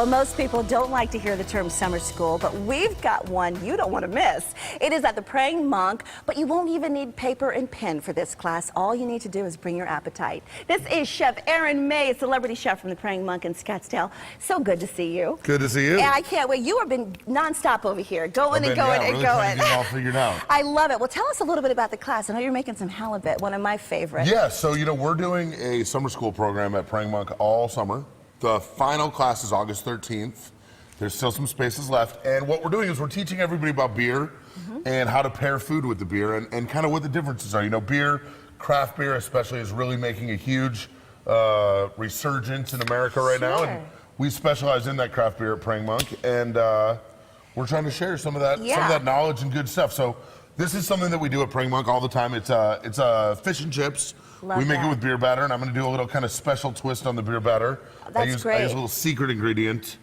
Well, most people don't like to hear the term summer school, but we've got one you don't want to miss. It is at the Praying Monk, but you won't even need paper and pen for this class. All you need to do is bring your appetite. This is Chef Aaron May, celebrity chef from the Praying Monk in Scottsdale. So good to see you. Good to see you. And I can't wait. You have been nonstop over here, going and going and really going. Trying to get it all figured out. I love it. Well, tell us a little bit about the class. I know you're making some halibut, one of my favorites. Yeah, so we're doing a summer school program at Praying Monk all summer. The final class is August 13th. There's still some spaces left. And what we're doing is we're teaching everybody about beer and how to pair food with the beer and kind of what the differences are. Beer, craft beer especially, is really making a huge resurgence in America right now. And we specialize in that craft beer at Praying Monk. And we're trying to share some of that knowledge and good stuff. So this is something that we do at Praying Monk all the time. It's fish and chips. We make it with beer batter, and I'm going to do a little kind of special twist on the beer batter. That's great. I use a little secret ingredient.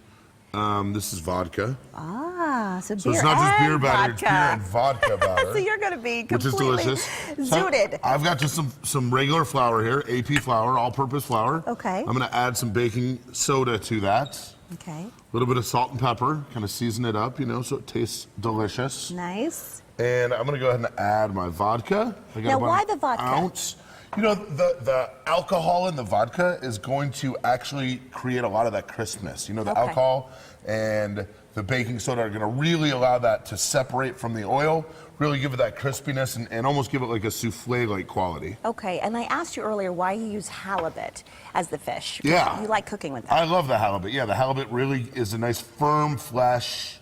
This is vodka. So beer so it's not just beer batter, vodka. it's beer and vodka batter. So you're going to be which is delicious. zooted. So I've got just some regular flour here, AP flour, all-purpose flour. Okay. I'm going to add some baking soda to that. Okay. A little bit of salt and pepper, kind of season it up, so it tastes delicious. Nice. And I'm going to go ahead and add my vodka. Now, why the vodka? Ounce. The alcohol in the vodka is going to actually create a lot of that crispness. The alcohol and the baking soda are going to really allow that to separate from the oil, really give it that crispiness and almost give it like a souffle-like quality. Okay, and I asked you earlier why you use halibut as the fish. Yeah. You like cooking with that. I love the halibut. Yeah, the halibut really is a nice firm flesh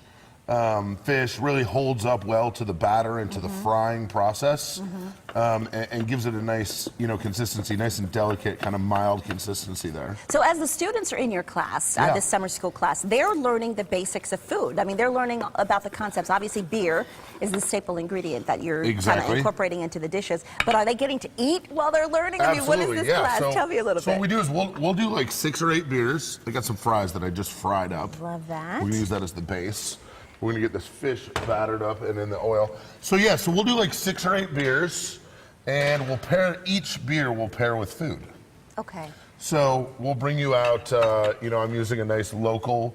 fish, really holds up well to the batter and to the frying process, and gives it a nice, consistency, nice and delicate, kind of mild consistency there. So as the students are in your class, this summer school class, they're learning the basics of food. I mean, they're learning about the concepts. Obviously, beer is the staple ingredient that you're kind of incorporating into the dishes. But are they getting to eat while they're learning? Absolutely, I mean, what is this class? So, Tell me a little bit. So what we do is we'll do like 6 or 8 beers. I got some fries that I just fried up. Love that. We're going to use that as the base. We're going to get this fish battered up and in the oil. So we'll do like 6 or 8 beers, and each beer will pair with food. Okay. So we'll bring you out, I'm using a nice local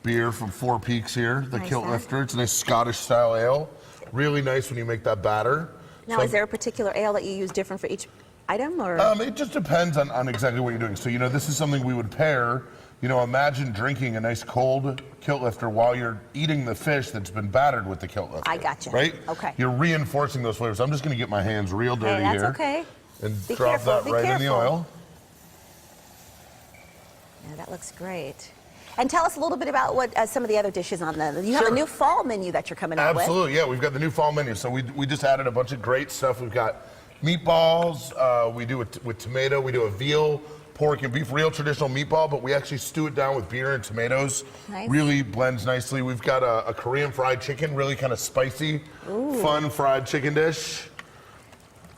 beer from Four Peaks here, the Kilt Lifter. It's a nice Scottish-style ale. Really nice when you make that batter. Now, is there a particular ale that you use different for each item? Or? It just depends on exactly what you're doing. So, this is something we would pair. Imagine drinking a nice cold Kilt Lifter while you're eating the fish that's been battered with the Kilt Lifter. I gotcha. Right? Okay. You're reinforcing those flavors. I'm just going to get my hands real dirty here. That's okay. And drop that right in the oil. Yeah, that looks great. And tell us a little bit about what some of the other dishes on you have a new fall menu that you're coming out with. Absolutely, yeah. We've got the new fall menu. So we just added a bunch of great stuff. We've got meatballs. We do it with tomato. We do a veal, pork, and beef, real traditional meatball, but we actually stew it down with beer and tomatoes. Nice. Really blends nicely. We've got a Korean fried chicken, really kind of spicy, fun fried chicken dish.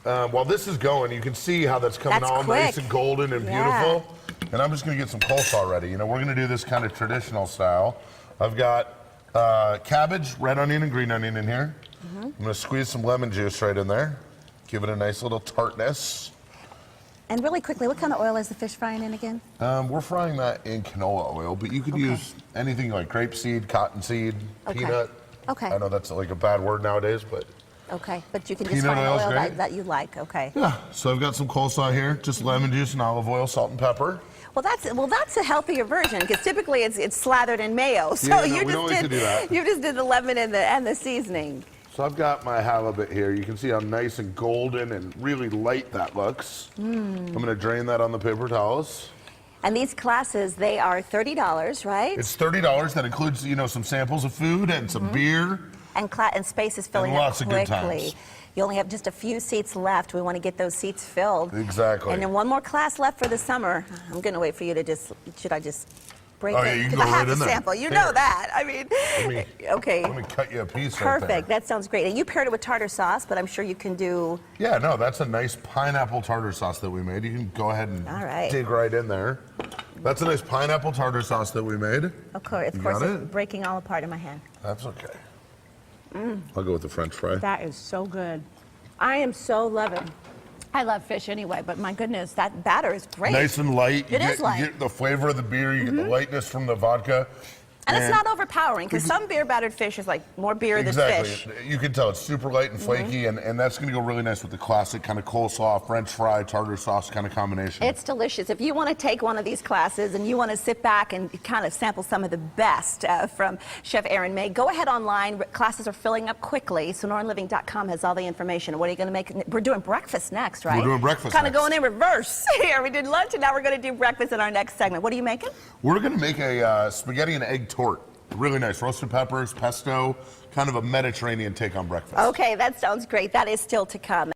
While this is going, you can see how that's coming all nice and golden and beautiful. And I'm just going to get some coleslaw ready. We're going to do this kind of traditional style. I've got cabbage, red onion, and green onion in here. I'm going to squeeze some lemon juice right in there. Give it a nice little tartness. And really quickly, what kind of oil is the fish frying in again? We're frying that in canola oil, but you could use anything like grapeseed, cottonseed, peanut. Okay. I know that's like a bad word nowadays, but. Okay, but you can just find oil that you like. Okay. Yeah. So I've got some coleslaw here, just lemon juice and olive oil, salt and pepper. Well, that's a healthier version because typically it's slathered in mayo. So we don't like to do that. You just did the lemon and the seasoning. So I've got my halibut here. You can see how nice and golden and really light that looks. I'm going to drain that on the paper towels. And these classes, they are $30, right? It's $30. That includes, some samples of food and some beer. And space is filling up quickly. Lots of good times. You only have just a few seats left. We want to get those seats filled. Exactly. And then one more class left for the summer. I'm going to wait for you to should I just break it? Yeah, you can go go I have right in to there. sample. You know that. I mean, okay. Let me cut you a piece. Perfect. Right there. That sounds great. And you paired it with tartar sauce, but I'm sure you can do. Yeah, no, that's a nice pineapple tartar sauce that we made. You can go ahead and dig right in there. That's a nice pineapple tartar sauce that we made. Of course, it's breaking all apart in my hand. That's okay. I'll go with the French fry. That is so good. I am so loving I love fish anyway, but my goodness, that batter is great. Nice and light. It is light. You get the flavor of the beer, you get the lightness from the vodka. And it's not overpowering, because some beer battered fish is like more beer than fish. You can tell it's super light and flaky, and that's going to go really nice with the classic kind of coleslaw, French fry, tartar sauce kind of combination. It's delicious. If you want to take one of these classes and you want to sit back and kind of sample some of the best from Chef Aaron May, go ahead online. Classes are filling up quickly. SonoraLiving.com has all the information. What are you going to make? We're doing breakfast next, right? We're doing breakfast Kind of next. going in reverse here. We did lunch, and now we're going to do breakfast in our next segment. What are you making? We're going to make a spaghetti and egg tort. Really nice. Roasted peppers, pesto, kind of a Mediterranean take on breakfast. Okay, that sounds great. That is still to come.